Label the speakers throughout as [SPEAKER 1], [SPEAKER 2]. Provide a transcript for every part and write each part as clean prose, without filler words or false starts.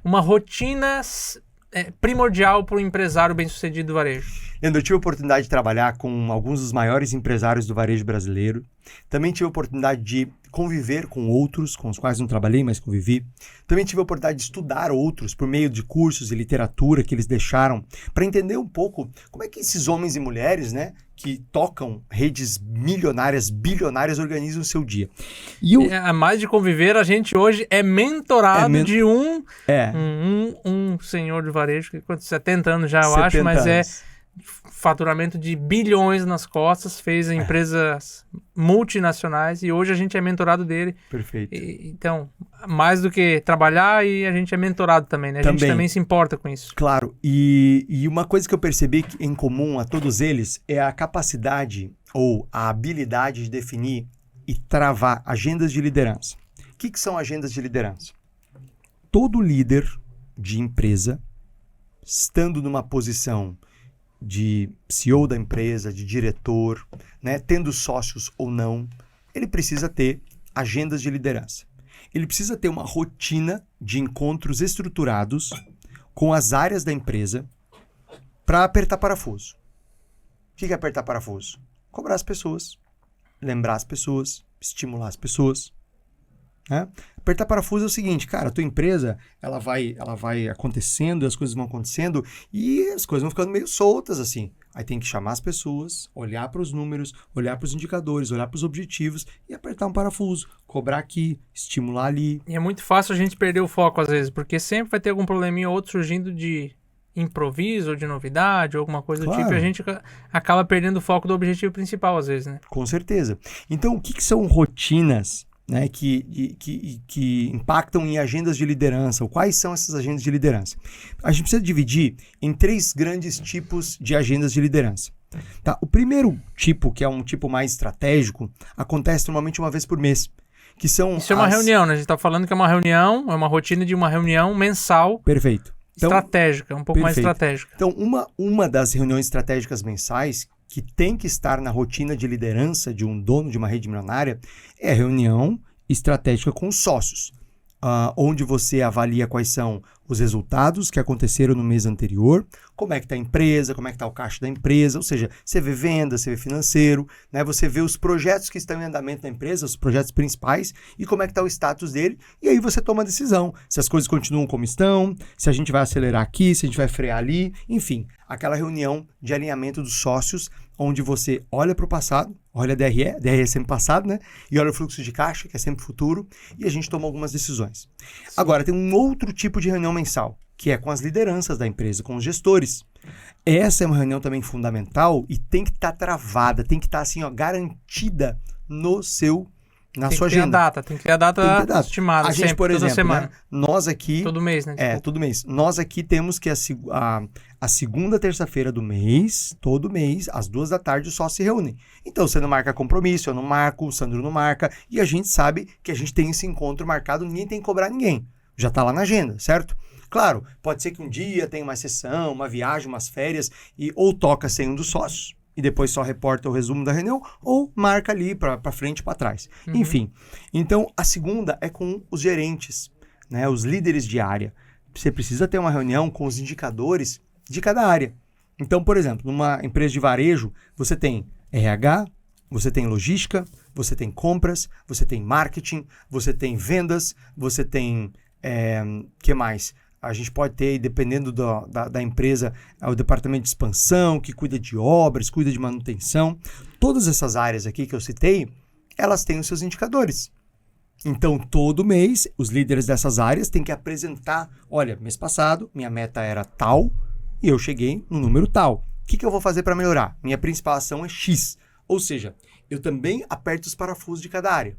[SPEAKER 1] uma rotina primordial para o empresário bem-sucedido do varejo?
[SPEAKER 2] Leandro, eu tive a oportunidade de trabalhar com alguns dos maiores empresários do varejo brasileiro. Também tive a oportunidade de conviver com outros, com os quais não trabalhei, mas convivi. Também tive a oportunidade de estudar outros por meio de cursos e literatura que eles deixaram para entender um pouco como é que esses homens e mulheres, né, que tocam redes milionárias, bilionárias, organizam o seu dia.
[SPEAKER 1] A mais de conviver, a gente hoje é mentorado de um senhor de varejo, que 70 anos já, eu acho, mas anos. Faturamento de bilhões nas costas, fez empresas multinacionais e hoje a gente é mentorado dele.
[SPEAKER 2] Perfeito.
[SPEAKER 1] Então, mais do que trabalhar, e a gente é mentorado também, né? A gente também se importa com isso.
[SPEAKER 2] Claro, e uma coisa que eu percebi em comum a todos eles é a capacidade ou a habilidade de definir e travar agendas de liderança. O que são agendas de liderança? Todo líder de empresa, estando numa posição de CEO da empresa, de diretor, né, tendo sócios ou não, ele precisa ter agendas de liderança. Ele precisa ter uma rotina de encontros estruturados com as áreas da empresa para apertar parafuso. O que é apertar parafuso? Cobrar as pessoas, lembrar as pessoas, estimular as pessoas. Né? Apertar parafuso é o seguinte, cara, a tua empresa ela vai acontecendo, as coisas vão acontecendo e as coisas vão ficando meio soltas assim. Aí tem que chamar as pessoas, olhar para os números, olhar para os indicadores, olhar para os objetivos e apertar um parafuso, cobrar aqui, estimular ali.
[SPEAKER 1] E é muito fácil a gente perder o foco às vezes, porque sempre vai ter algum probleminha ou outro surgindo de improviso ou de novidade ou alguma coisa do tipo, e a gente acaba perdendo o foco do objetivo principal às vezes, né?
[SPEAKER 2] Com certeza. Então, o que são rotinas, né, que impactam em agendas de liderança, ou quais são essas agendas de liderança? A gente precisa dividir em 3 grandes tipos de agendas de liderança. Tá? O primeiro tipo, que é um tipo mais estratégico, acontece normalmente uma vez por mês. Que são
[SPEAKER 1] Isso é uma reunião, né? A gente está falando que é uma reunião, é uma rotina de uma reunião mensal.
[SPEAKER 2] Perfeito. Então,
[SPEAKER 1] estratégica, um pouco mais estratégica.
[SPEAKER 2] Então, uma das reuniões estratégicas mensais que tem que estar na rotina de liderança de um dono de uma rede milionária é a reunião estratégica com os sócios, onde você avalia quais são os resultados que aconteceram no mês anterior, como é que está a empresa, como é que está o caixa da empresa, ou seja, você vê venda, você vê financeiro, né? Você vê os projetos que estão em andamento na empresa, os projetos principais e como é que está o status dele, e aí você toma a decisão, se as coisas continuam como estão, se a gente vai acelerar aqui, se a gente vai frear ali, enfim, aquela reunião de alinhamento dos sócios, onde você olha para o passado, olha a DRE é sempre passado, né? E olha o fluxo de caixa, que é sempre futuro, e a gente toma algumas decisões. Sim. Agora, tem um outro tipo de reunião mensal, que é com as lideranças da empresa, com os gestores. Essa é uma reunião também fundamental e tem que estar travada, tem que estar assim, ó, garantida na sua agenda.
[SPEAKER 1] Tem que ter a data estimada.
[SPEAKER 2] A gente,
[SPEAKER 1] sempre,
[SPEAKER 2] por exemplo,
[SPEAKER 1] toda semana.
[SPEAKER 2] Né, nós aqui...
[SPEAKER 1] Todo mês, né?
[SPEAKER 2] Todo mês. Nós aqui temos que a segunda terça-feira do mês, todo mês, às 2 da tarde, os sócios se reúnem. Então, você não marca compromisso, eu não marco, o Sandro não marca, e a gente sabe que a gente tem esse encontro marcado, ninguém tem que cobrar ninguém. Já está lá na agenda, certo? Claro, pode ser que um dia tenha uma sessão, uma viagem, umas férias, ou toca sem um dos sócios, e depois só reporta o resumo da reunião, ou marca ali para frente e para trás. Uhum. Enfim, então a segunda é com os gerentes, né, os líderes de área. Você precisa ter uma reunião com os indicadores de cada área. Então, por exemplo, numa empresa de varejo, você tem RH, você tem logística, você tem compras, você tem marketing, você tem vendas, você tem... que mais? A gente pode ter, dependendo da empresa, o departamento de expansão, que cuida de obras, cuida de manutenção. Todas essas áreas aqui que eu citei, elas têm os seus indicadores. Então, todo mês, os líderes dessas áreas têm que apresentar, olha, mês passado, minha meta era tal, e eu cheguei no número tal. O que eu vou fazer para melhorar? Minha principal ação é X. Ou seja, eu também aperto os parafusos de cada área.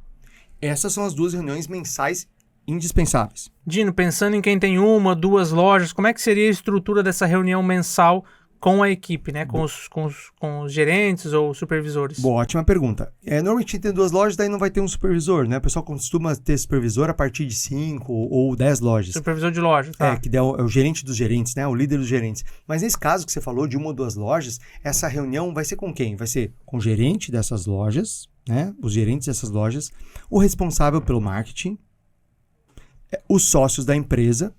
[SPEAKER 2] Essas são as 2 reuniões mensais indispensáveis.
[SPEAKER 1] Dino, pensando em quem tem 1, 2 lojas, como é que seria a estrutura dessa reunião mensal com a equipe, né? Com os gerentes ou supervisores?
[SPEAKER 2] Boa, ótima pergunta. Normalmente tem 2 lojas, daí não vai ter um supervisor, né? O pessoal costuma ter supervisor a partir de 5 ou 10 lojas.
[SPEAKER 1] Supervisor de loja, tá.
[SPEAKER 2] Que é o gerente dos gerentes, né? O líder dos gerentes. Mas nesse caso que você falou de 1 ou 2 lojas, essa reunião vai ser com quem? Vai ser com o gerente dessas lojas, né? Os gerentes dessas lojas, o responsável pelo marketing, os sócios da empresa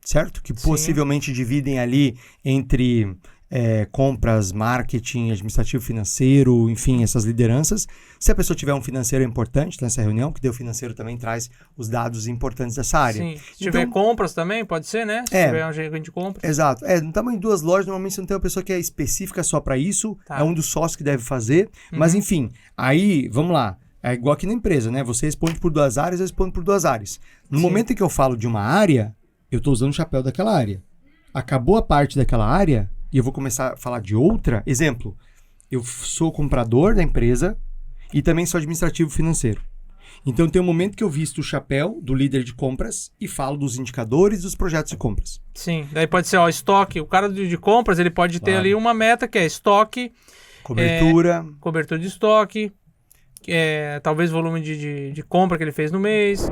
[SPEAKER 2] certo? Que possivelmente dividem ali entre compras, marketing, administrativo financeiro, enfim, essas lideranças. Se a pessoa tiver um financeiro importante nessa reunião, que daí o financeiro também traz os dados importantes dessa área.
[SPEAKER 1] Sim. Se tiver compras também, pode ser, né? Se tiver um gerente de compras.
[SPEAKER 2] Exato. No tamanho de 2 lojas, normalmente você não tem uma pessoa que é específica só para isso, é um dos sócios que deve fazer. Mas enfim, aí, vamos lá. É igual aqui na empresa, né? Você responde por 2 áreas, eu respondo por 2 áreas. No momento em que eu falo de uma área, eu estou usando o chapéu daquela área. Acabou a parte daquela área e eu vou começar a falar de outra. Exemplo, eu sou comprador da empresa e também sou administrativo financeiro. Então tem um momento que eu visto o chapéu do líder de compras e falo dos indicadores dos projetos de compras.
[SPEAKER 1] Sim, daí pode ser estoque. O cara de compras, ele pode ter ali uma meta que é estoque, cobertura de estoque, talvez volume de compra que ele fez no mês.